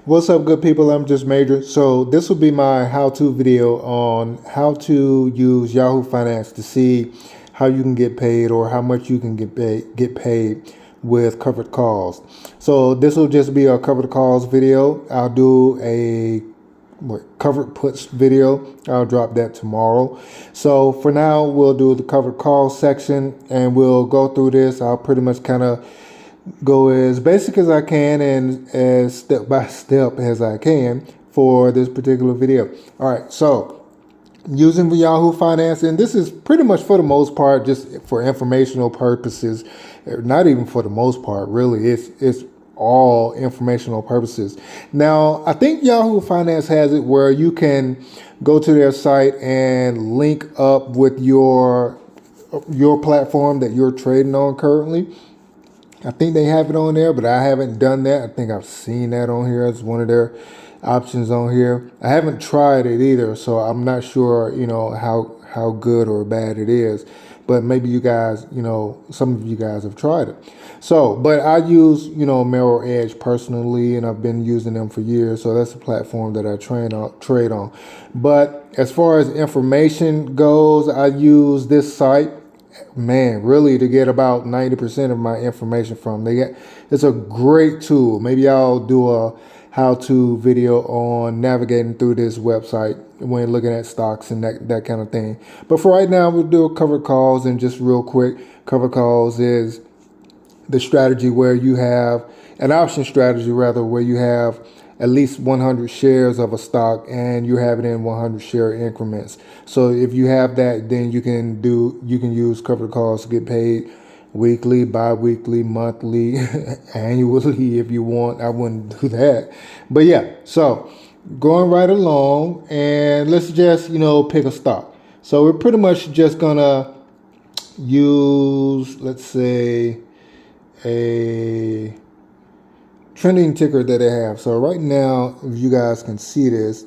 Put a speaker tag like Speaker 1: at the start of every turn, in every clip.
Speaker 1: What's up, good people? I'm just Major. So this will be my how-to video on how to use Yahoo Finance to see how you can get paid or how much you can get paid with covered calls. So this will just be a covered calls video. I'll do a covered puts video. I'll drop that tomorrow. So for now, we'll do the covered calls section and we'll go through this. I'll pretty much kind of go as basic as I can and as step by step as I can for this particular video. All right, so using the Yahoo Finance, and this is pretty much for the most part just for informational purposes. Not even for the most part, really. It's all informational purposes. Now, I think Yahoo Finance has it where you can go to their site and link up with your platform that you're trading on currently. I think they have it on there, but I haven't done that. I think I've seen that on here as one of their options on here. I haven't tried it either, so I'm not sure, how good or bad it is. But maybe you guys, some of you guys have tried it. So, but I use, Merrill Edge personally, and I've been using them for years. So that's the platform that I trade on. But as far as information goes, I use this site. Man, really, to get about 90% of my information from. It's a great tool. Maybe I'll do a how-to video on navigating through this website when looking at stocks and that kind of thing. But for right now, we'll do a covered calls. And just real quick, covered calls is the strategy where you have an option strategy, rather, where you have at least 100 shares of a stock and you have it in 100 share increments. So if you have that, then you can use covered calls to get paid weekly, bi-weekly, monthly, annually if you want. I wouldn't do that. But yeah, so going right along, and let's just, pick a stock. So we're pretty much just gonna use, let's say, a trending ticker that they have. So right now, if you guys can see this,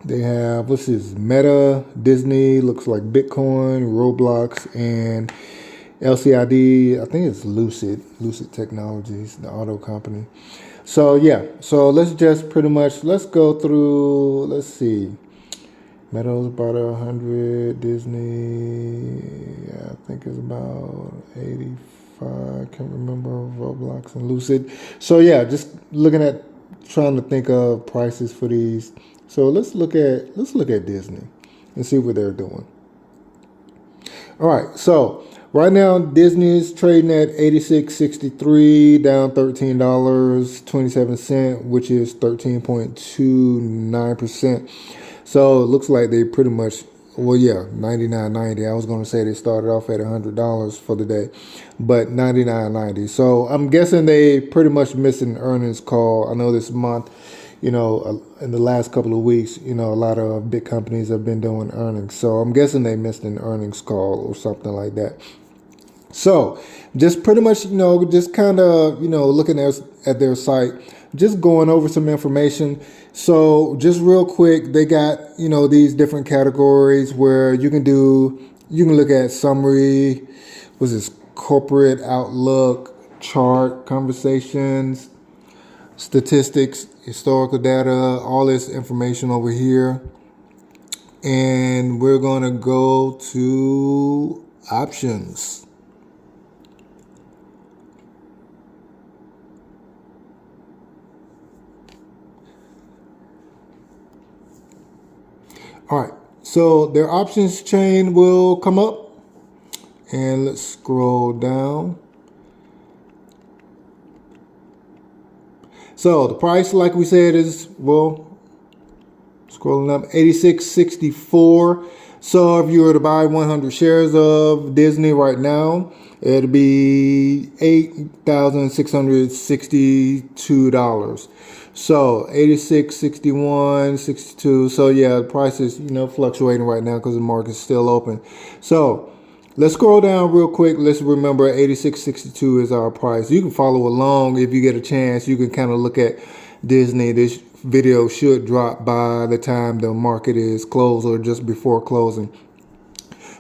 Speaker 1: they have, what's this, Meta, Disney, looks like Bitcoin, Roblox, and LCID. I think it's Lucid Technologies, the auto company. So yeah, so let's just pretty much, let's go through, let's see. Meta's about 100, Disney, I think it's about 85. I can't remember Roblox and Lucid. So yeah, just trying to think of prices for these. So let's look at Disney and see what they're doing. All right, so right now Disney is trading at $86.63, down $13.27, which is 13.29%. So it looks like they pretty much, well, yeah, $99.90. I was going to say they started off at $100 for the day, but $99.90. So I'm guessing they pretty much missed an earnings call. I know this month, in the last couple of weeks, a lot of big companies have been doing earnings. So I'm guessing they missed an earnings call or something like that. So just pretty much, just kind of, looking at their site, just going over some information. So just real quick, they got, these different categories where you can look at summary, corporate outlook, chart, conversations, statistics, historical data, all this information over here. And we're going to go to options. All right, so their options chain will come up, and let's scroll down. So the price, like we said, is, scrolling up, $86.64. So if you were to buy 100 shares of Disney right now, it'll be $8,662. So 86, 61, 62. So yeah, the price is, fluctuating right now because the market's still open. So let's scroll down real quick. Let's remember 86.62 is our price. You can follow along if you get a chance. You can kind of look at Disney. This video should drop by the time the market is closed or just before closing.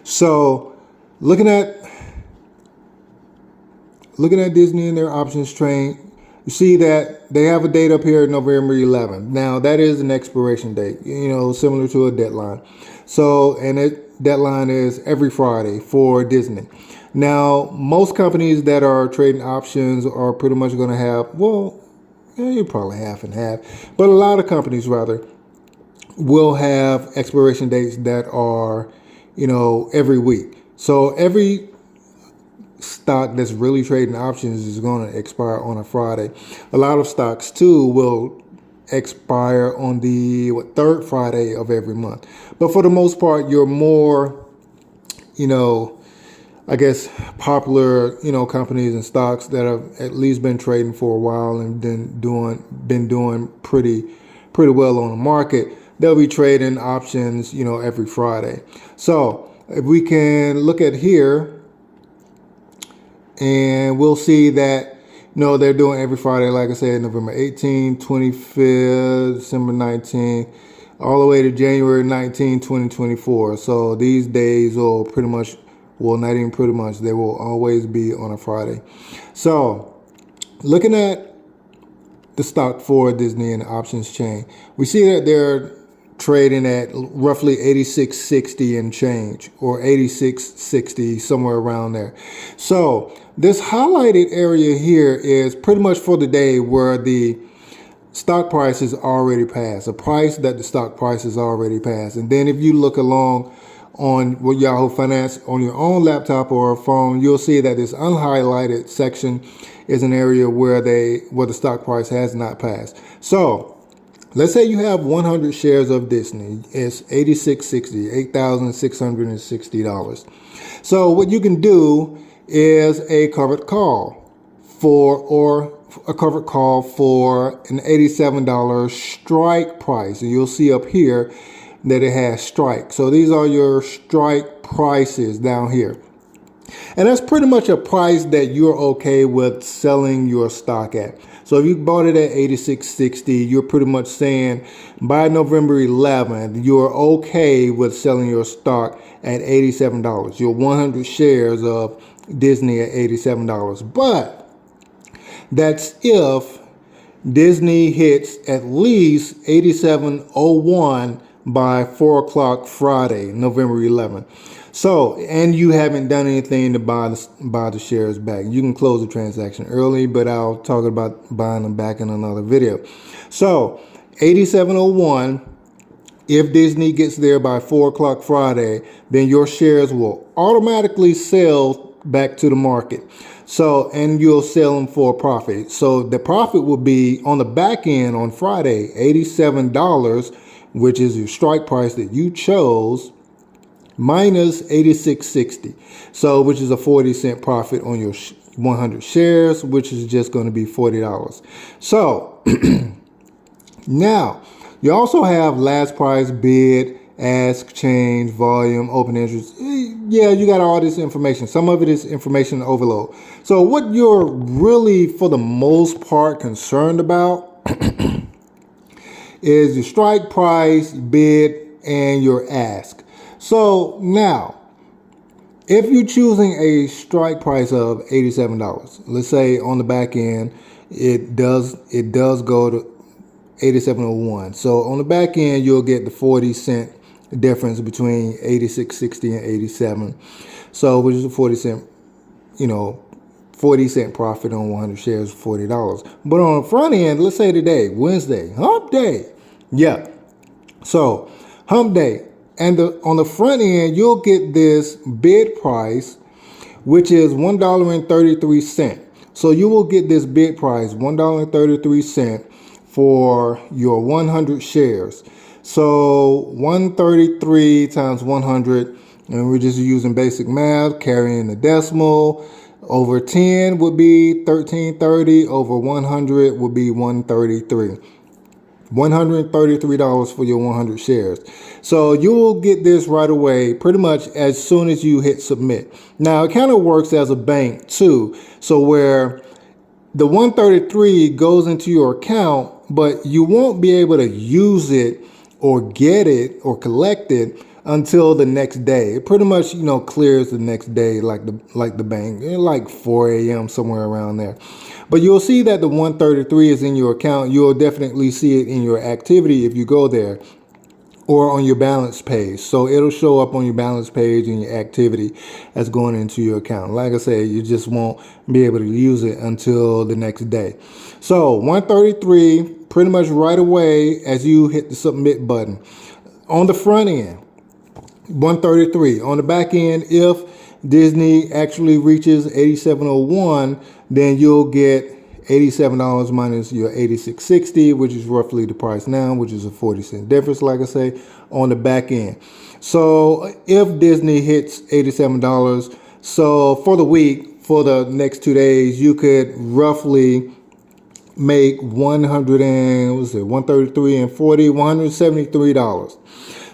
Speaker 1: So looking at Disney and their options chain, You see that they have a date up here, November 11th. Now that is an expiration date, similar to a deadline. So, and it deadline is every Friday for Disney. Now, most companies that are trading options are pretty much going to have, well, you're probably half and half, but a lot of companies rather will have expiration dates that are, every week. So every stock that's really trading options is going to expire on a Friday. A lot of stocks too will expire on the third Friday of every month. But for the most part, your more, I guess popular, companies and stocks that have at least been trading for a while and been doing pretty well on the market, they'll be trading options, every Friday. So if we can look at here, and we'll see that, they're doing every Friday, like I said, November 18th, 25th, December 19th, all the way to January 19th, 2024. So these days will pretty much, well, not even pretty much, they will always be on a Friday. So looking at the stock for Disney and the options chain, we see that they're trading at roughly 86.60 and change, or 86.60, somewhere around there. So this highlighted area here is pretty much for the day where the stock price is already passed, a price that the stock price is already passed. And then if you look along on Yahoo Finance on your own laptop or phone, you'll see that this unhighlighted section is an area where the stock price has not passed. So let's say you have 100 shares of Disney. It's $86.60, $8,660. So what you can do is a covered call for an $87 strike price. And you'll see up here that it has strike. So these are your strike prices down here. And that's pretty much a price that you're okay with selling your stock at. So if you bought it at $86.60, you're pretty much saying by November 11th, you're okay with selling your stock at $87. Your 100 shares of Disney at $87. But that's if Disney hits at least 87.01 by 4 o'clock Friday, November 11th. So, and you haven't done anything to buy the shares back. You can close the transaction early, but I'll talk about buying them back in another video. So, 87.01, if Disney gets there by 4 o'clock Friday, then your shares will automatically sell back to the market. So, and you'll sell them for a profit. So the profit will be on the back end on Friday, $87, which is your strike price that you chose, minus $86.60. So, which is a 40-cent profit on your 100 shares, which is just going to be $40. So now you also have last price, bid, ask, change, volume, open interest. Yeah, you got all this information. Some of it is information overload. So what you're really, for the most part, concerned about is your strike price, bid, and your ask. So now, if you're choosing a strike price of $87, let's say on the back end, it does go to 87.01. So on the back end, you'll get the 40-cent difference between 86.60 and 87. So which is a 40-cent, 40-cent profit on 100 shares, $40. But on the front end, let's say today, Wednesday, hump day. Yeah. So hump day. And on the front end, you'll get this bid price, which is $1.33. So you will get this bid price, $1.33 for your 100 shares. So 133 times 100, and we're just using basic math, carrying the decimal. Over 10 would be 1330. Over 100 would be 133. $133 for your 100 shares. So you will get this right away, pretty much as soon as you hit submit. Now it kind of works as a bank too. So where the 133 goes into your account, but you won't be able to use it or get it or collect it until the next day. It pretty much, clears the next day, like the bank, like 4 a.m. somewhere around there. But you'll see that the 133 is in your account. You'll definitely see it in your activity if you go there, or on your balance page. So it'll show up on your balance page and your activity as going into your account. Like I said, you just won't be able to use it until the next day. So 133, pretty much right away as you hit the submit button. On the front end, 133. On the back end, if Disney actually reaches 8701, then you'll get $87 minus your 86.60, which is roughly the price now, which is a 40-cent difference, like I say, on the back end. So if Disney hits $87, so for the week, for the next 2 days, you could roughly make 133 and 40, $173.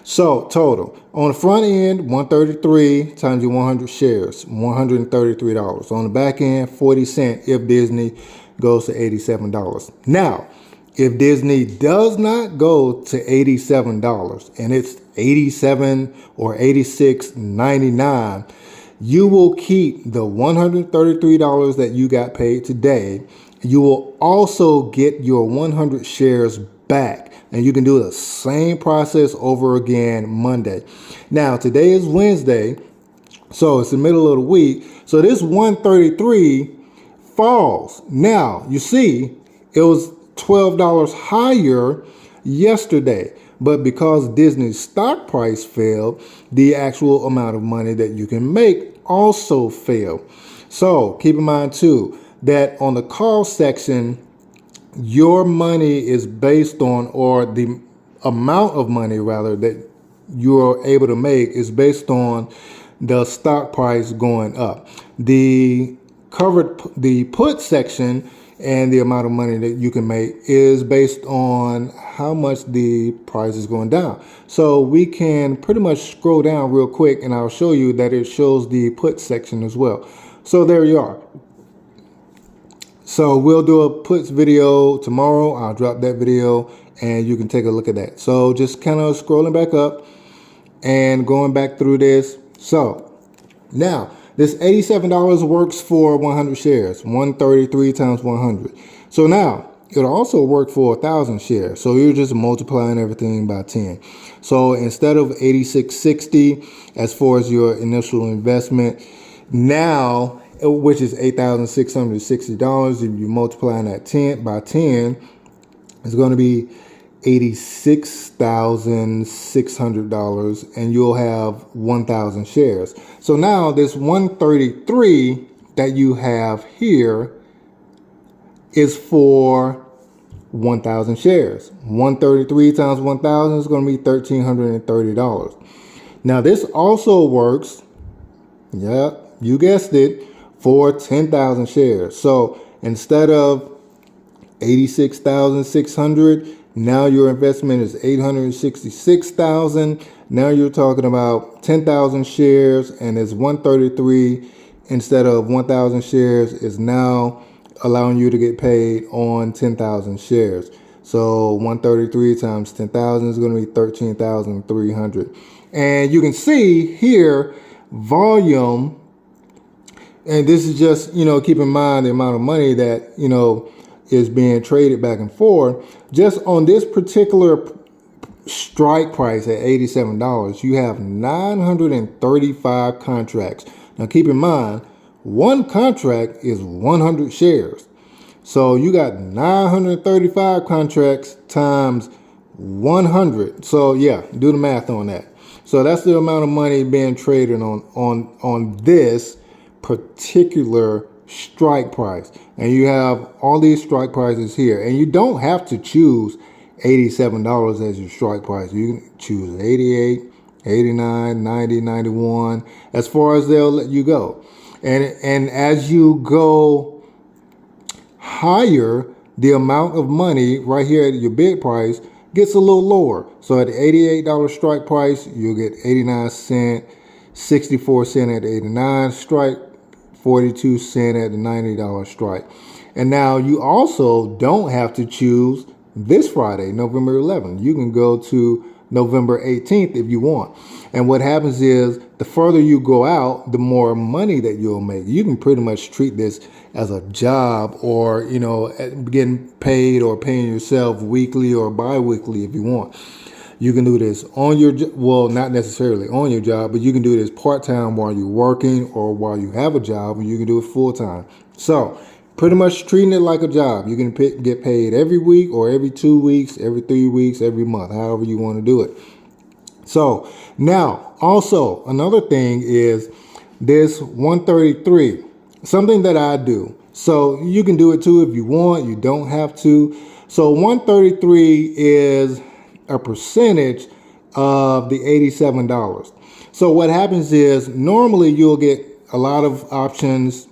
Speaker 1: So total on the front end, 133 times your 100 shares, $133. On the back end, 40 cents if Disney goes to $87. Now, if Disney does not go to $87 and it's 87 or 86.99, you will keep the $133 that you got paid today. You will also get your 100 shares back. And you can do the same process over again Monday. Now, today is Wednesday, so it's the middle of the week. So this 133 falls. Now, you see, it was $12 higher yesterday. But because Disney's stock price fell, the actual amount of money that you can make also fell. So keep in mind, too, that on the call section, your money is based on, or the amount of money rather that you're able to make is based on the stock price going up. The put section and the amount of money that you can make is based on how much the price is going down. So we can pretty much scroll down real quick and I'll show you that it shows the put section as well. So there you are. So we'll do a puts video tomorrow. I'll drop that video and you can take a look at that. So just kind of scrolling back up and going back through this. So now this $87 works for 100 shares, 133 times 100. So now it'll also work for 1,000 shares. So you're just multiplying everything by 10. So instead of 86.60 as far as your initial investment, now, which is $8,660. If you multiply that 10 by 10, it's going to be $86,600, and you'll have 1,000 shares. So now this 133 that you have here is for 1,000 shares. 133 times 1,000 is going to be $1,330. Now this also works, yeah, you guessed it, for 10,000 shares. So instead of 86,600, now your investment is 866,000. Now you're talking about 10,000 shares, and it's 133 instead of 1,000 shares is now allowing you to get paid on 10,000 shares. So 133 times 10,000 is going to be 13,300. And you can see here volume. And this is just, keep in mind the amount of money that, is being traded back and forth. Just on this particular strike price at $87, you have 935 contracts. Now keep in mind, one contract is 100 shares. So you got 935 contracts times 100. So yeah, do the math on that. So that's the amount of money being traded on this particular strike price. And you have all these strike prices here, and you don't have to choose $87 as your strike price. You can choose 88, 89, 90, 91, as far as they'll let you go. And as you go higher, the amount of money right here at your bid price gets a little lower. So at the $88 strike price, you'll get 89 cents, 64 cents at the 89 strike, 42 cents at the $90 strike. And now you also don't have to choose this Friday, November 11th. You can go to November 18th if you want. And what happens is the further you go out, the more money that you'll make. You can pretty much treat this as a job, or, you know, getting paid or paying yourself weekly or bi-weekly if you want. You can do this on your, well, not necessarily on your job, but you can do this part-time while you're working or while you have a job, and you can do it full-time. So pretty much treating it like a job. You can get paid every week or every 2 weeks, every 3 weeks, every month, however you want to do it. So now also another thing is this 133, something that I do. So you can do it too if you want, you don't have to. So 133 is a percentage of the $87. So what happens is normally you'll get a lot of options,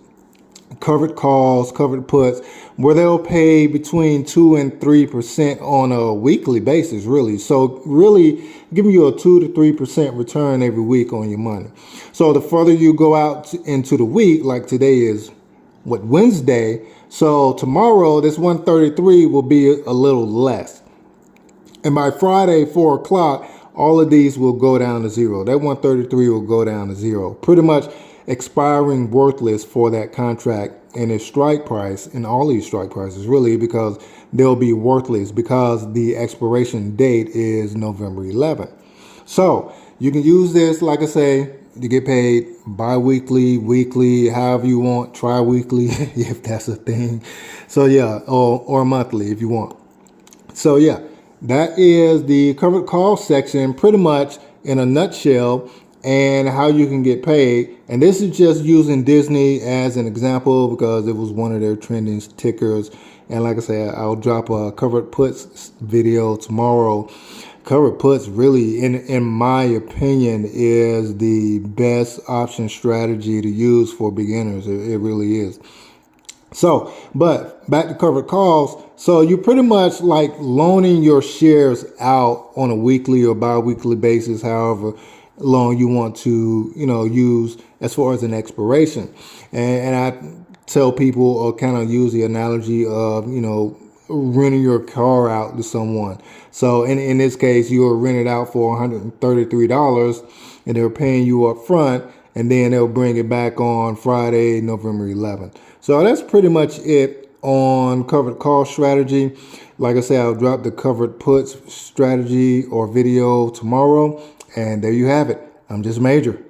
Speaker 1: covered calls, covered puts, where they'll pay between 2 and 3% on a weekly basis, really. So really giving you a 2 to 3% return every week on your money. So the further you go out into the week, like today is what, Wednesday. So tomorrow, this 133 will be a little less. And by Friday, 4 o'clock, all of these will go down to zero. That 133 will go down to zero, pretty much expiring worthless for that contract and its strike price, and all these strike prices really, because they'll be worthless because the expiration date is November 11th. So you can use this, like I say, to get paid bi-weekly, weekly, however you want, tri-weekly, if that's a thing. So yeah, or monthly if you want. So yeah, that is the covered call section pretty much in a nutshell, and how you can get paid. And this is just using Disney as an example because it was one of their trending tickers. And like I said, I'll drop a covered puts video tomorrow. Covered puts really, in my opinion, is the best option strategy to use for beginners. It really is. So, but back to covered calls. So you're pretty much like loaning your shares out on a weekly or bi-weekly basis, however long you want to, you know, use as far as an expiration. And I tell people, or kind of use the analogy of, you know, renting your car out to someone. So in this case, you were rented out for $133 and they're paying you up front, and then they'll bring it back on Friday, November 11th. So that's pretty much it on covered call strategy. Like I said, I'll drop the covered puts strategy or video tomorrow. And there you have it. I'm just Major.